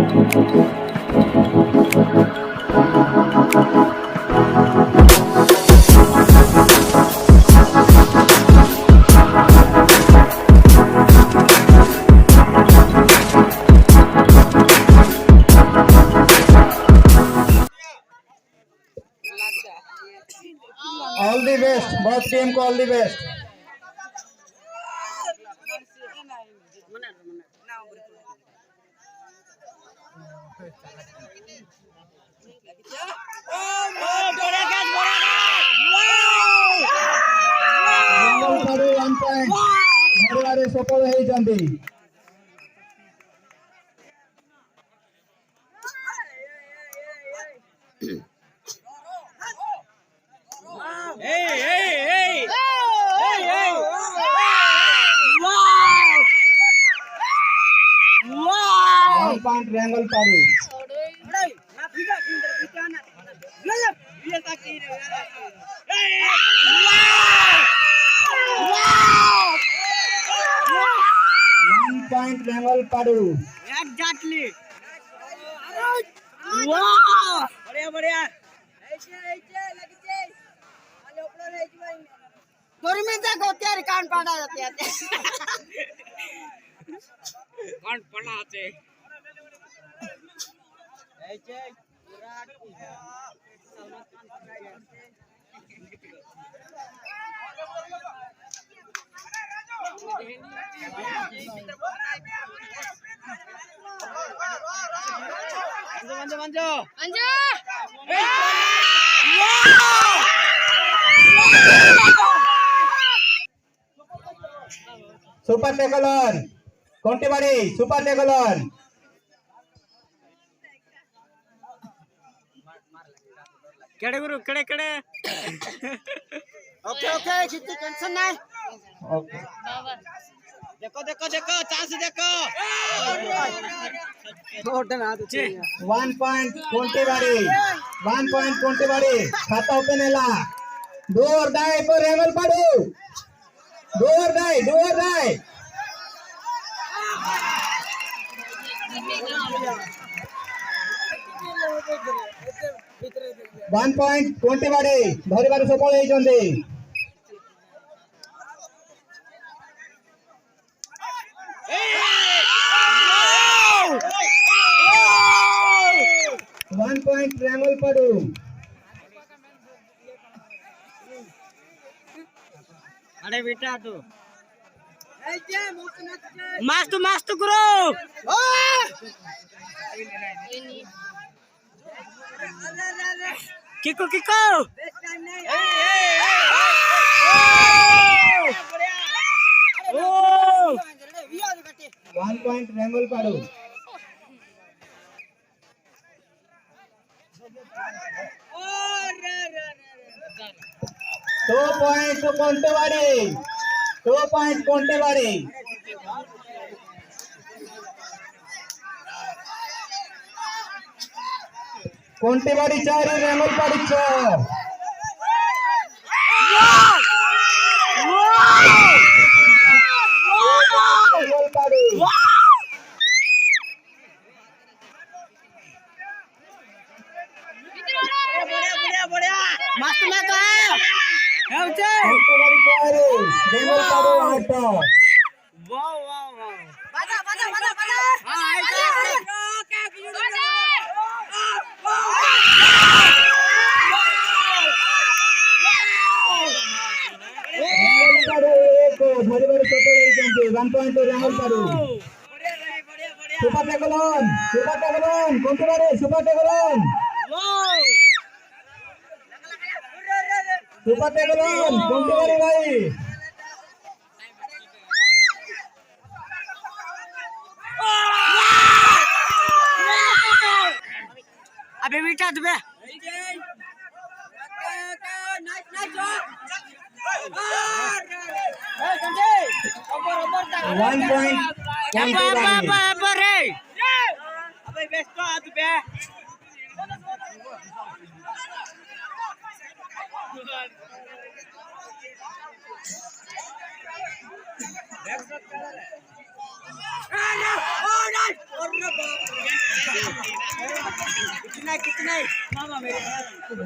All the best, both team को all the best. सफल होइछन्ती। Point रेंगल Paru. 1 point रेंगल Paru. Exactly. वाह बढ़िया बढ़िया। गोत्यार कान पड़ा जाते हैं। कान पड़ा आते। ऐसे विराट सलमान खान पड़ा जाते। मंजू सुपर टेकलर कोंटीबाड़ी सुपर टेकलर। केड़े गुरु केड़े केड़े। ओके ओके कितनी टेंशन नहीं। ओके देखो देखो देखो चांस देखो। 1 पॉइंट कोंटीबाड़ी 1 पॉइंट कोंटीबाड़ी खाता ओपन हैला। डू और डाई पर रेंगल पाडू। डू और डाई 1 पॉइंट कोंटीबाड़ी धरिबार सफल होइछन्ती। 1 पॉइंट रेंगल पाडू। अरे बेटा तू मस्त गुरु। किको किको 1 पॉइंट रेंगल पाडू। 2 पॉइंट कोंटीबाड़ी 2 पॉइंट कोंटीबाड़ी। कोंटीबाड़ी 4 रेंगल पाड़ी 4। रेंगल पाड़ी मस्त मैच है। कोंटीबाड़ी 4 रेंगल पाड़ी 8। वाह वाह वाह बजा बजा बजा बजा। हां ऐसे ओके रेंगल पाड़ी एक धरिबार सफल होइछन्ती। 1 पॉइंट रेंगल पाड़ी। सुपर टेकलर कोंटीबाड़ी सुपर टेकलर। सुपर टेकलर कोंटीबाड़ी भाई। अबे बेटा तुबे 1 पॉइंट कोंटीबाड़ी। अबे बेस्ट तुबे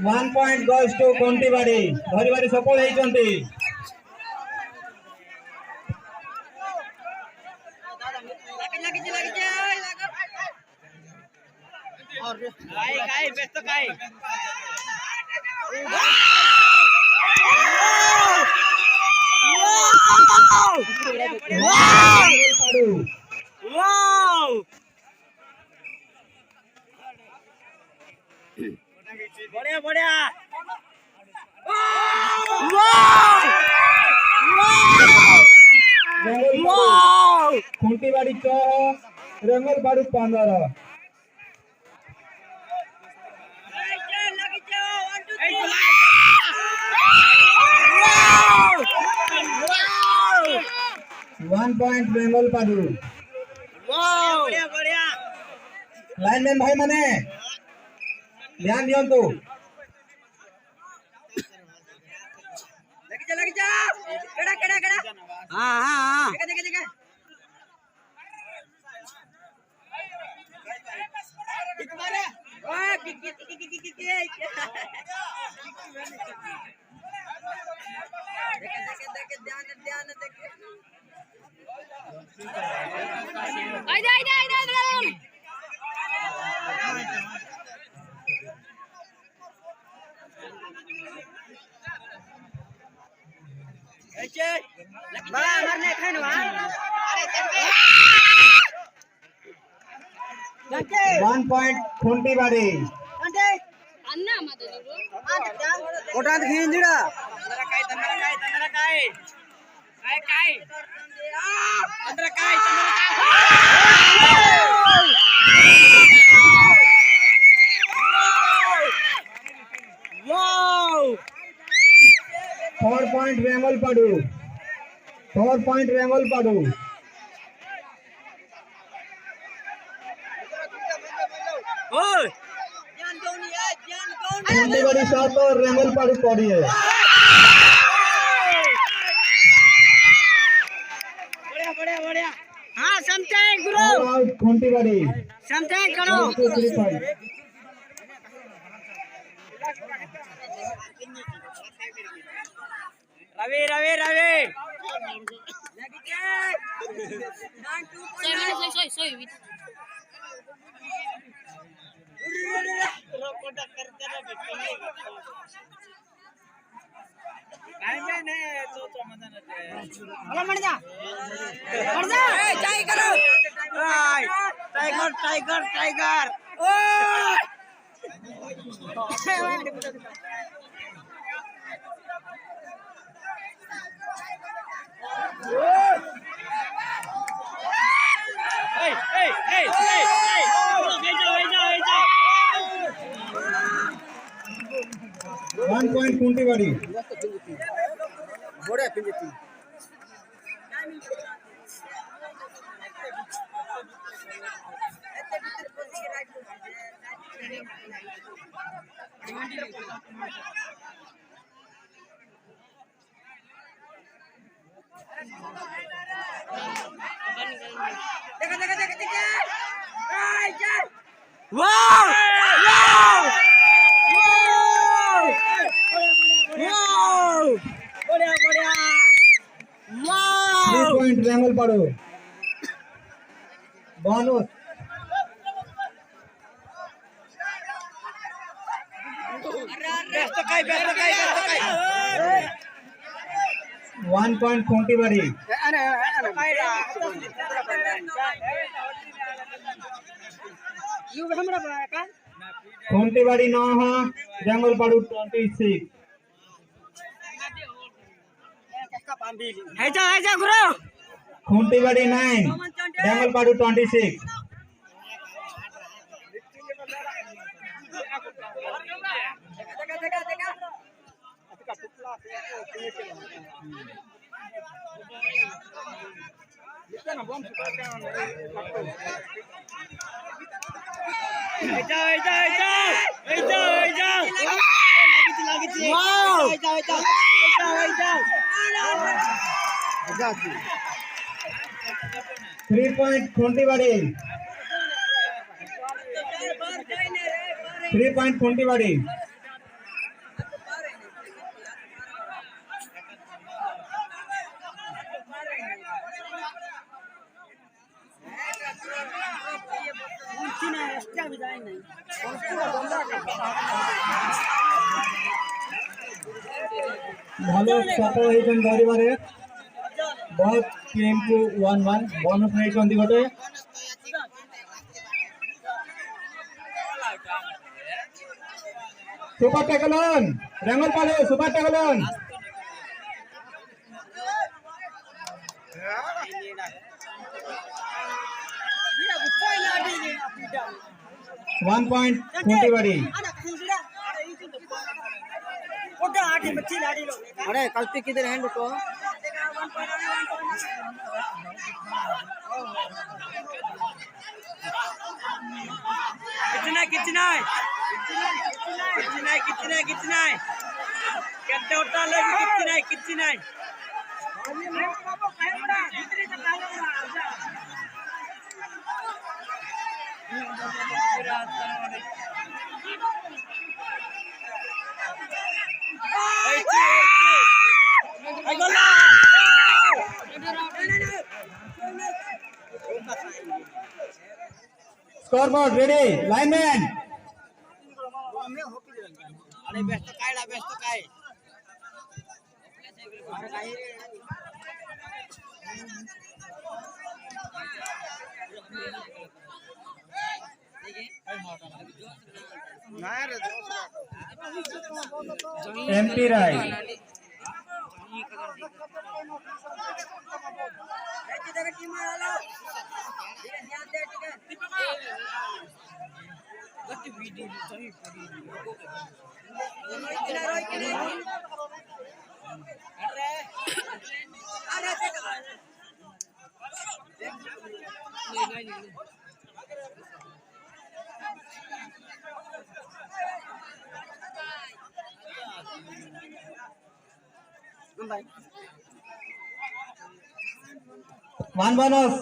One point goes to Kontibadi. Dhariwari सफल ହେଇଛନ୍ତି। बढ़िया बढ़िया Kontibadi 6 Rengalpadu 15 1 point Rengalpadu बढ़िया बढ़िया लाइनमैन भाई माने ध्यान दियंतु हाँ हाँ हाँ मरने खाने One point Kontibadi Kota खींचड़ा Wow! 4 point Rengalpadu 4 point Rengalpadu Oh! Kontibadi 7 और Rengalpadu 20 है बढ़िया बढ़िया बढ़िया हाँ something All guru out Kontibadi something करो 1 2 3 5 Ravi Ravi Ravi tiger tiger tiger One point Kontibadi Wow! Wow! Wow! बढ़िया बढ़िया 3 point Rengalpadu bonus बेस्ट काई 1 point Kontibadi यू हमरा का Kontibadi 9 Rengalpadu 26 ऐसा गुरु Kontibadi 9 Rengalpadu 26 3 point Kontibadi 3 point कुंटीवाड़ी। ভালো সফল হয়েছেন ধরিবারে बहुत टीम को 1-1 बोनस नहीं चंदी गोटे सुपर टेकलन रेंगल पाले सुपर टेकलन 1 पॉइंट कुंटीवाड़ी। अरे कल्पी किधर हैंड को कितना कितना कितना कितना कितना कितना उठा लगे कितना कितना स्कोरबोर्ड रेडी लाइनमैन अरे बेस्ट काय एमपी राय वन बोनस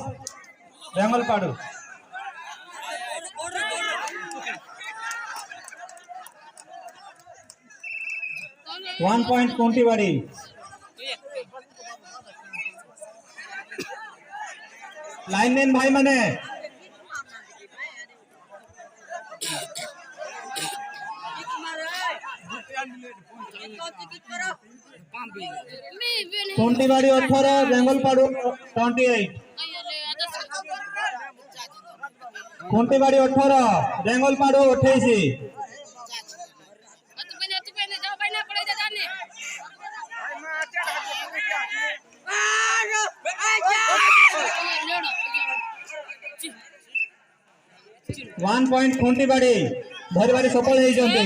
रेंगल पाडू 1 पॉइंट कुंटीवाड़ी। लाइनमैन भाई माने कुंटीवाड़ी 18 रेंगल पाडू 28 कुंटीवाड़ी 18 रेंगल पाडू 28 1 पॉइंट कुंटीवाड़ी धरिबारे सफल होइछन्ते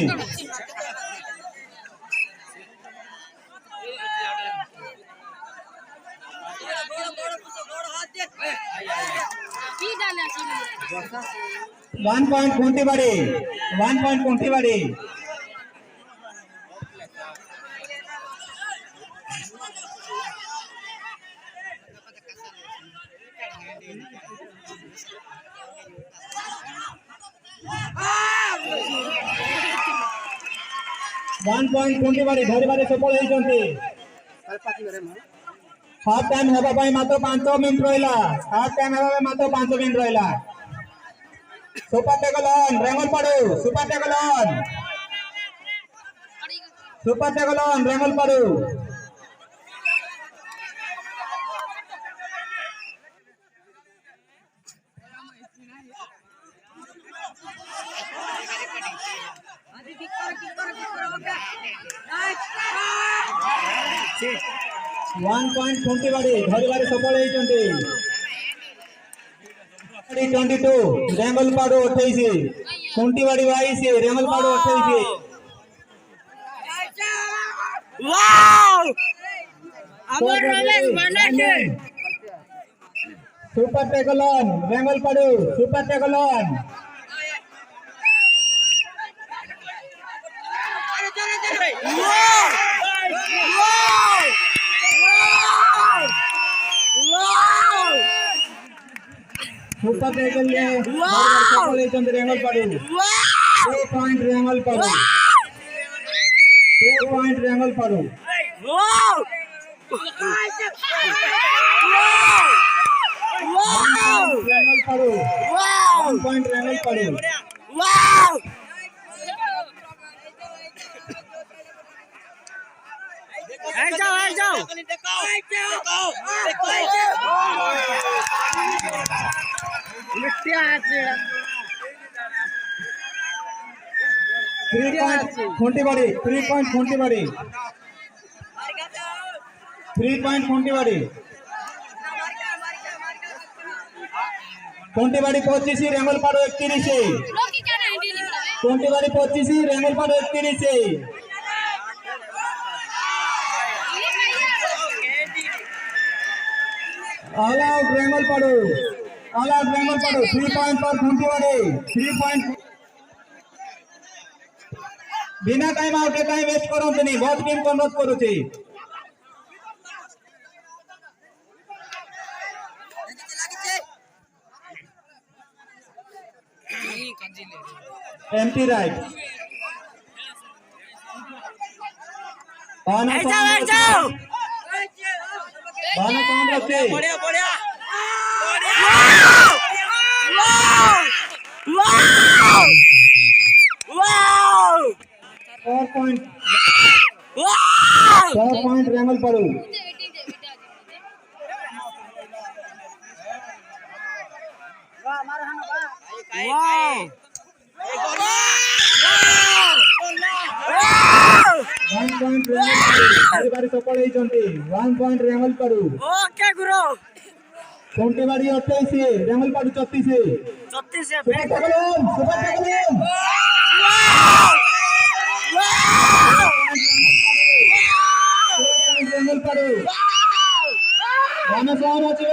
वन पॉइंट कुंटीवाड़ी धरिबारे सफल होइछन्ते हाफ टाइम हेबा पाई मात्र 5 मिनिट रहिला हाफ टाइम हेबा मात्र 5 मिनिट रहिला सुपर टेकलन रेंगल पाडू सुपर टेकलन रेंगल पाडू वन पॉइंट कुंटीवाड़ी धरिबारे सफल होइछन्ते 22 रेंगल पाडू 28 कुंटीवाड़ी 22 रेंगल पाडू 28 वाओ अमर रमेश बनाके सुपर टेकलन रेंगल पाडू सुपर टेकलन सुपर टेकल ले सफल होइछन्ते रेंगल पाडू 2 point Remal Padu. 2 point Remal Padu. Wow! Wow! Remal Padu. Wow! 1 point Remal Padu. Wow! जाओ मिट्टिया 3 point Khontibadi. 3 point Khontibadi. 3 point Khontibadi. Khontibadi 25, Remal Padu 31. Khontibadi 25, Remal Padu 31. All out Remal Padu. All out Remal Padu. 3 point for Khontibadi. 3 point. बिना time out के time waste करंतनी बहुत team को अनुरोध करूची empty right बाना कौन रखे बढ़िया बढ़िया 4 point Remal Padu Wow! 1 point Remal Padu everybody सफल है चंटी 1 point Remal Padu ओके गुरु Khontibadi 28 Remal Padu 34 36 से सुपर टैकल Remal Padu बाना कौन আছে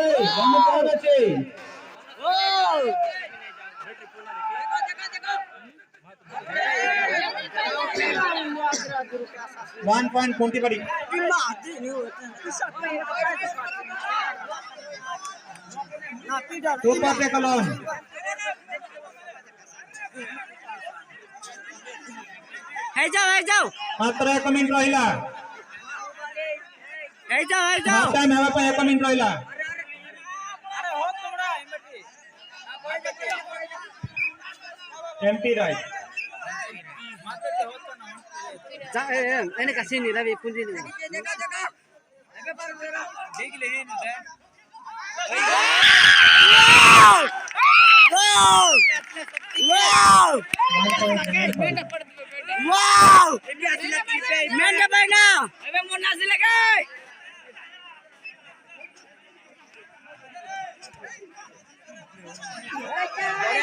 1 point Khontibadi super tackle on जाओ मात्र 1 मिनिट रहिला जाओ टाइम हेबा पे 1 मिनिट रहिला एम्प्टी राइट एने का सीन रवि पुंजी ने देख ले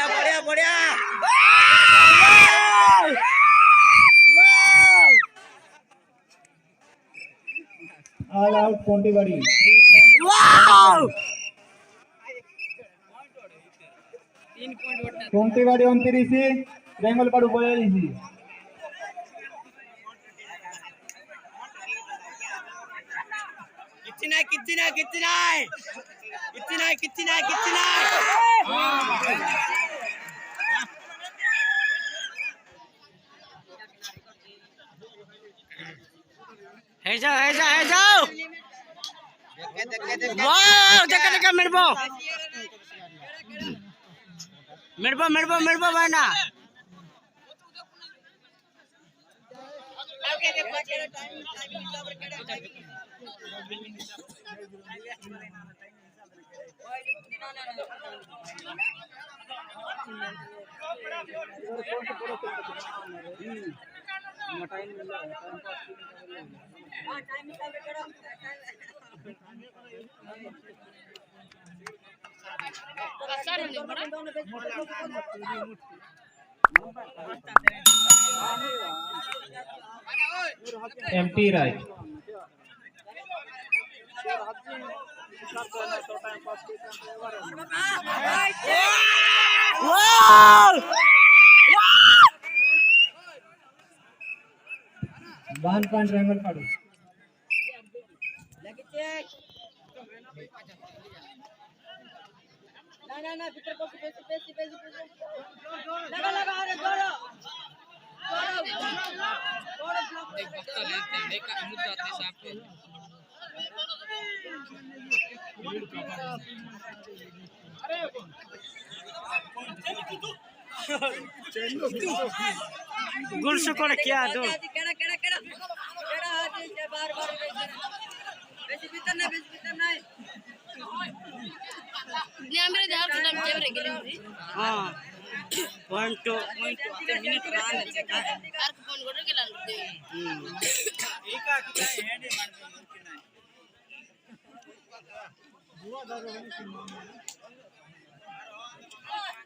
बढ़िया बढ़िया all out Khontibadi Khontibadi 29 Remal Padu 42 कितना है जाओ वाह देखा मेरे बना empty right wow 1 point Remal Padu ना भीतर को पेसी लगा अरे गुल्स को क्या दो केड़ा केड़ा केड़ा केड़ा हाथ से बार-बार बेसी भीतर नहीं ने मेरे ध्यान से टाइम कैमरे के हां 1 2 मिनट रान यार फोन कर के लान दे एका किता हैंड मार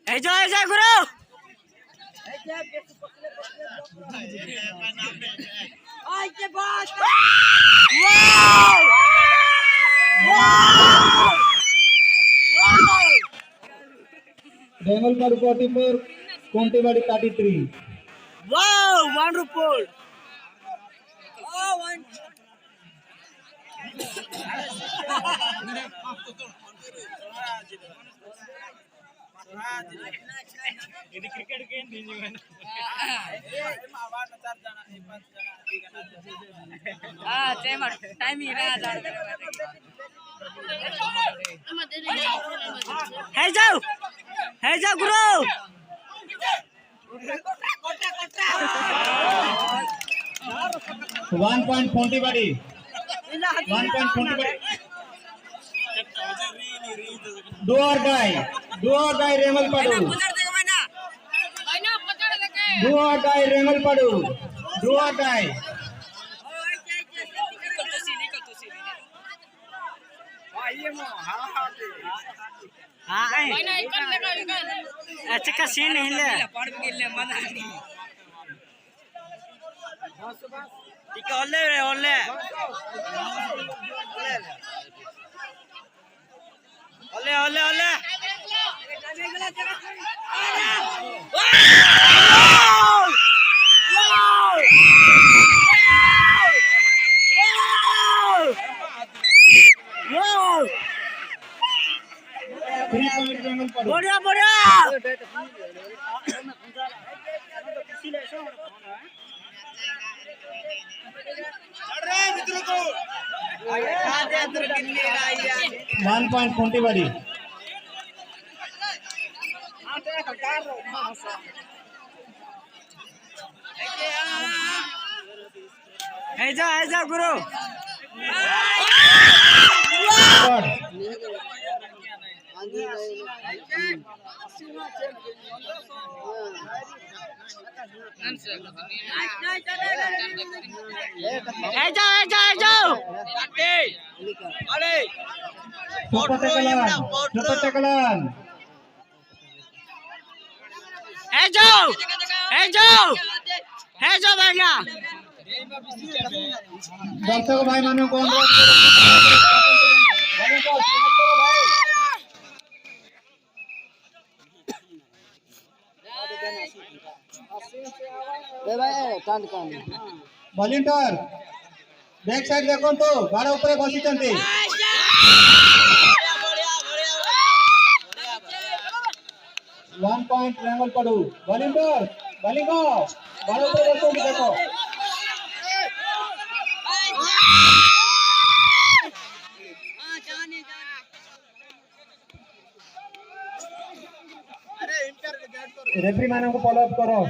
ए जा गुरु आई के बात रेंगलपाड़ 44 कोंटेवाड़ी 33 वाओ वंडरफुल ఇది క్రికెట్ గేమ్ దీనివన टाइम टाइम ही रहा जा है जाओ गुरु 1 point कोंटेवाड़ी 1 point कोंटेवाड़ी do or die रेंगलपाड़ do or die रेंगलपाड़ do or die अच्छा का सीन हिले ठीक ओले ओले ओले ओले ओले बढ़िया बढ़िया वन पॉइंट कोंटेवाड़ी ऐसा गुरु दर्शक भाई मानो को वॉलंटियर बैक साइड देखो तो गाड़ा ऊपर बसिचंती 1 पॉइंट रेंगलपाड़ वॉलंटियर बालिंगो गाड़ा ऊपर बसोगी देखो रेफरी मानों को फॉलो अप करो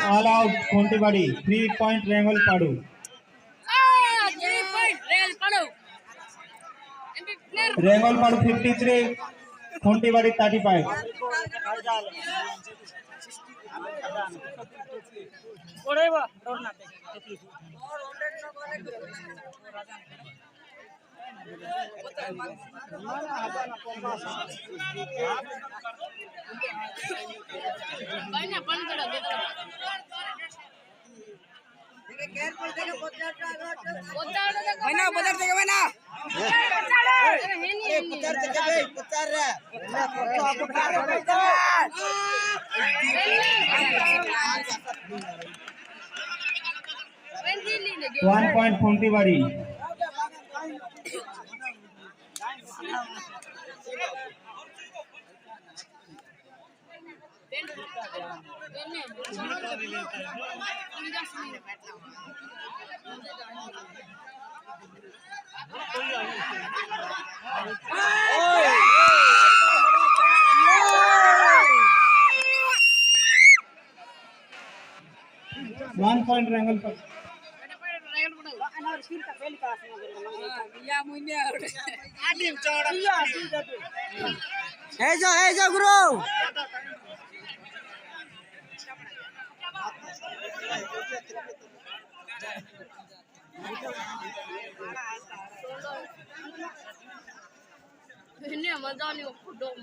all out Kontibari 3 point Rengalpara Rengalpara 53 Kontibari 35 1 point Kontibari one point Rengal पर हे जाओ गुरु ini masa ni dom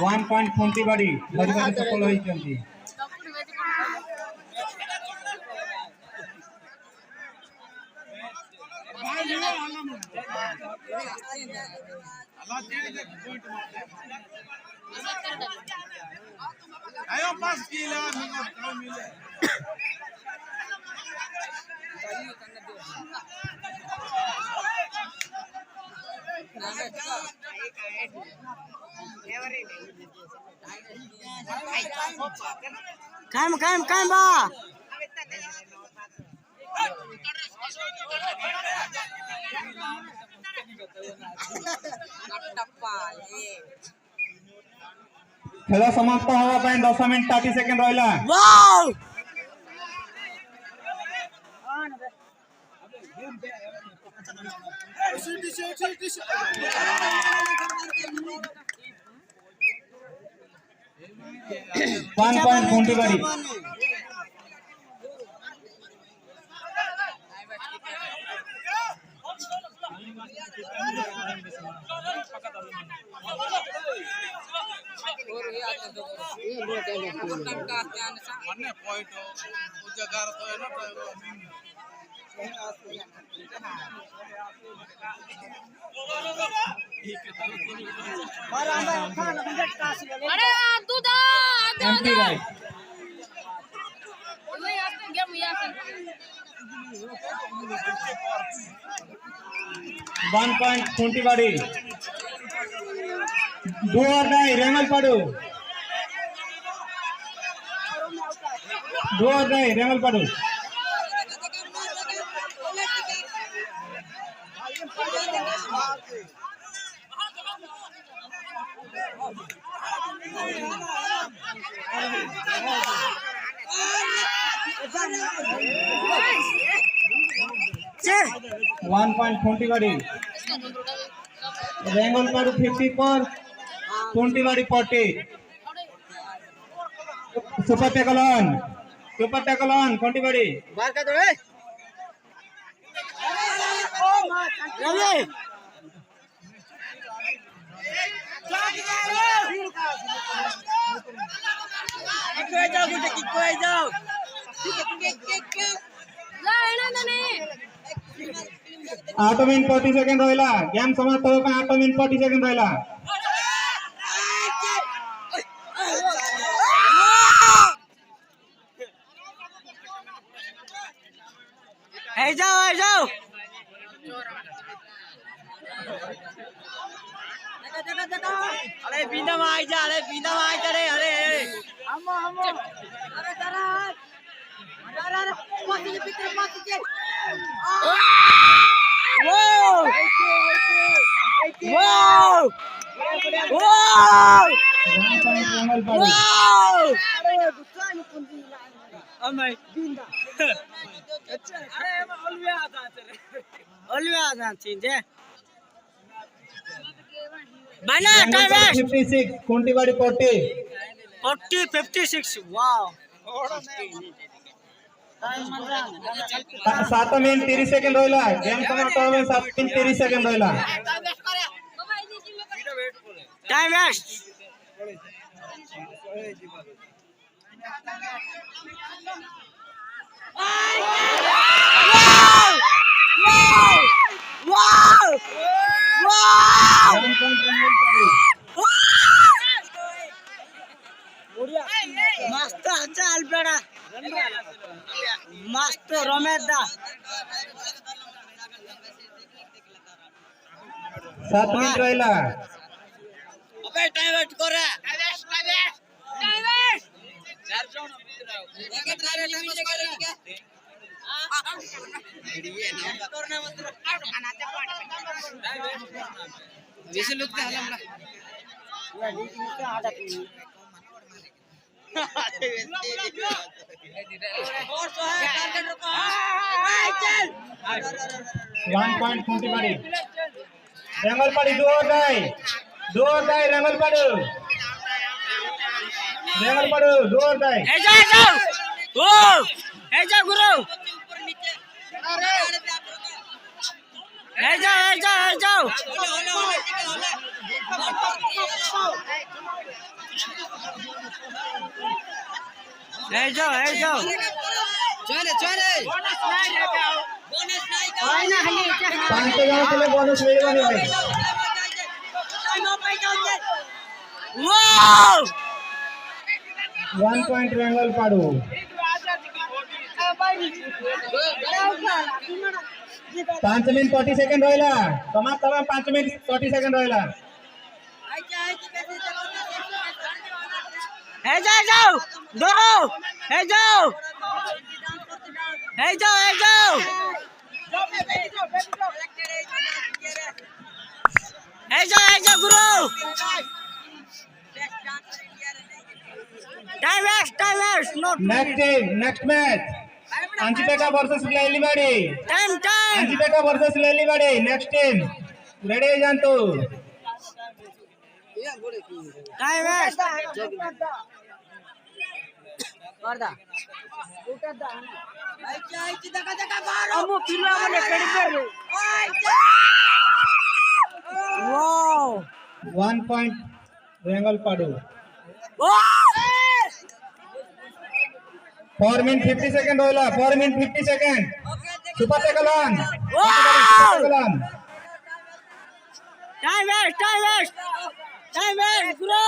one point Kontibari हरिबारी सफल होइचंती ayo pas gila mingat kau mile Kaim ba खेल समाप्त होगा पाए 10 मिनट 30 सेकंड रहिला wow वन पॉइंट फोंटी बाड़ी अन्य पॉइंट उस जगह तो है ना अरे तू दा एम्प्टी राइट वन पॉइंट फोंटी बाड़ी डू और डाई रेंगल पड़ू डू और डाई रेंगल पड़ू वन पॉइंट फोंटी बाड़ी रेंगल पड़ू 50 पर फोंटी बाड़ी 40 सुपर टैकल ऑन फोंटी बाड़ी बाहर कर दो रे रवि किको जाओ आठ मिनट 40 सेकंड रहिला गेम समाप्त हो पे 8 मिनट 40 सेकंड रहिला जाओ अरे बिना मार जा रे अरे अरे जरा मत के भीतर मत के Bana, 56 कोंटीवाड़ी 40 56 wow सात मिनिट 30 सेकंड रहिला गेम समाप्त होबे 7 मिनिट 30 सेकंड रहिला टाइम वेस्ट मस्त चाल बेड़ा मस्त रमेश दा 7 मिनिट रहिला अबे टाइम वेस्ट कर रे टाइम वेस्ट जैसे लोग का हला और तो है टारगेट रखो चल 1 पॉइंट खूंटी बाड़ी रेंगल पड़ी दो और दाई रेंगल पड़ो ए जा गुरु ए जाओ चले बोनस नहीं पांच जन के लिए बोनस मिलेगा भाई वाओ 1 पॉइंट रेंगल पड़ो 5 मिनिट 40 सेकंड रहिला तमाम 5 मिनिट 40 सेकंड रहिला जाओ दोनों जाओ गुरु time waste not next match Anjipeka versus Lelibari time Anjipeka versus Lelibari next team ready जानतो टाइम वेस्ट करदा उठदा आईची दका बारो अमो किलो मने पेडी पर वाओ 1 पॉइंट रेंगल पड़ो 4 मिनिट 50 सेकंड होला 4 minute 50 second super tackle on time waste bro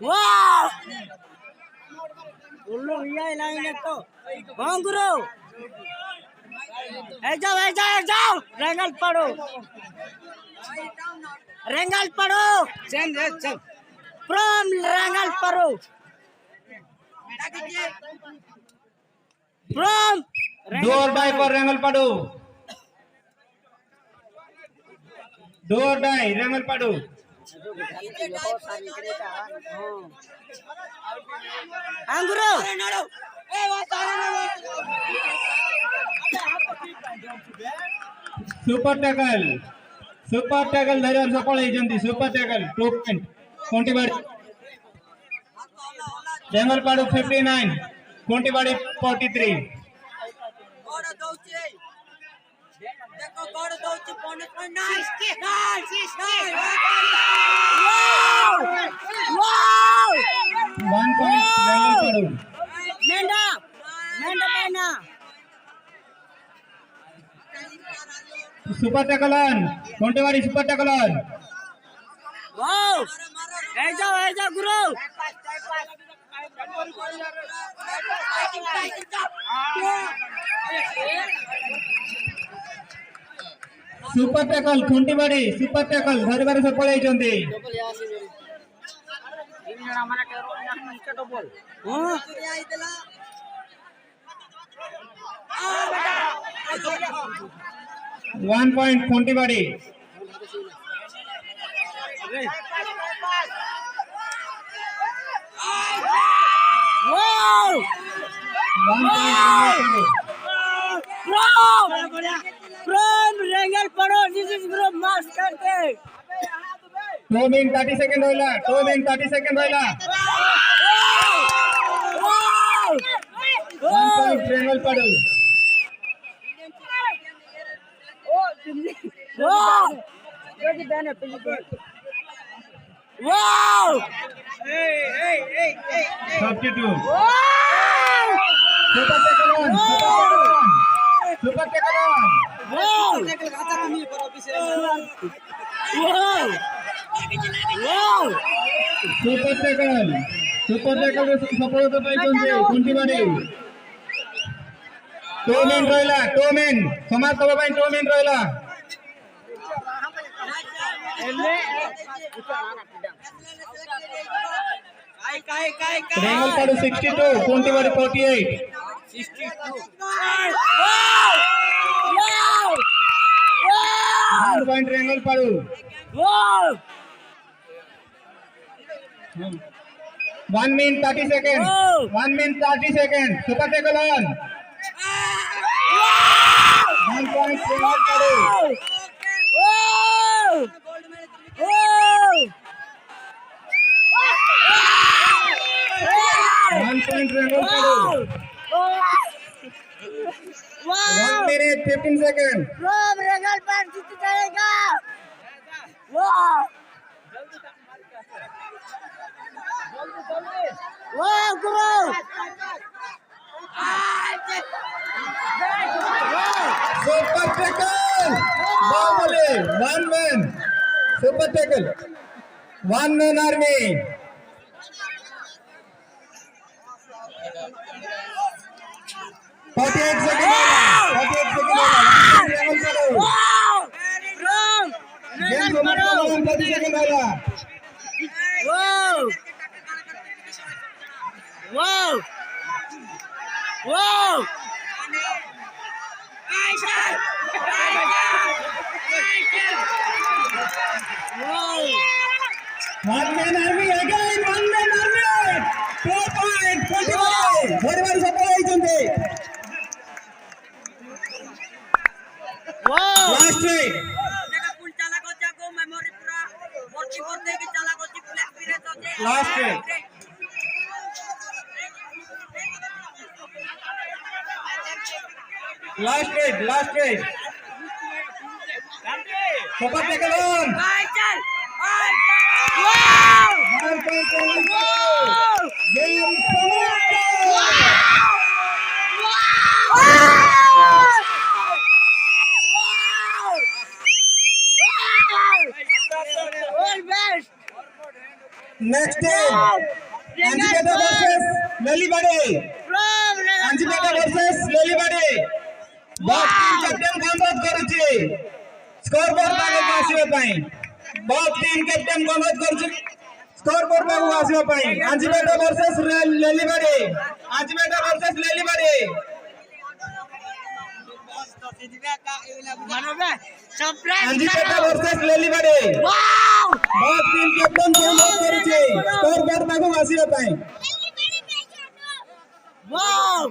wow उल्लू ये लाइन तो हां गुरु ए जाओ रेंगल पड़ो चल फ्रॉम रेंगल पड़ो फ्रॉम दो और डाई पर रेंगल पड़ो रेंगल पड़ो अंगुरो सुपर टैकल धरियार सफल होइजंती super tackle 2 point Kontibari Rengal Paro 59 Kontibari 43 देखो गड़ दउची बोनस में nice wow 1 point Rengal Paro मेंढा super tackle on Kontibari super tackle on wow ए जाओ गुरु super tackle Kontibari super tackle धरिबार सफल होइजंती हां 1 point Kontibari wow 1 point From Rengal Paro, this is from Master. 2 min 30 second होइला 2 min 30 second होइला 1 point Rengal Padu Wow! 32 super tackle on super tackle on Wow! Wow! Wow! super tackle ସଫଳତା ପାଇଛନ୍ତି କୁଣ୍ଟିବାଡ଼ି 2 min ରହିଲା 2 min ସମାପ୍ତ ହେବା ପାଇଁ 2 min ରହିଲା Rengal Padu 62 कुंटीवाड़ी 48 1 point Rengal Padu 1 min 30 second 1 min 30 second super tackle on 1 point Rengal Padu 1 point Rengal Padu 1 minute 15 second From Rengal Padu जीत जाएगा Wow! Wow, go! super tackle Bahubali 1 man super tackle 1 man army 48 second 48 second Wow! From game Rengal Padu 30 second होला Wow! Wow! Wow! Wow! 1 man army again 1 man army 4 point 41 ଧରିବାରେ ସଫଳ ହେଇଛନ୍ତି Wow! last try last try last try super tackle on Wow! 1 point Rengal Padu game All best! next game Anjipeta versus Lelibade From Rengal Anjipeta versus Lelibade बहुत team captain अनुरोध करूची score board पागक आसीबा पई बहुत team captain अनुरोध करूची score board पागक आसीबा पई Anjipeta versus Lelibade Anjipeta versus Lelibade Anjipeta versus Lelibade Wow! बहुत team captain अनुरोध करूची स्कोर बोर्ड पागक आसीबा पई Wow!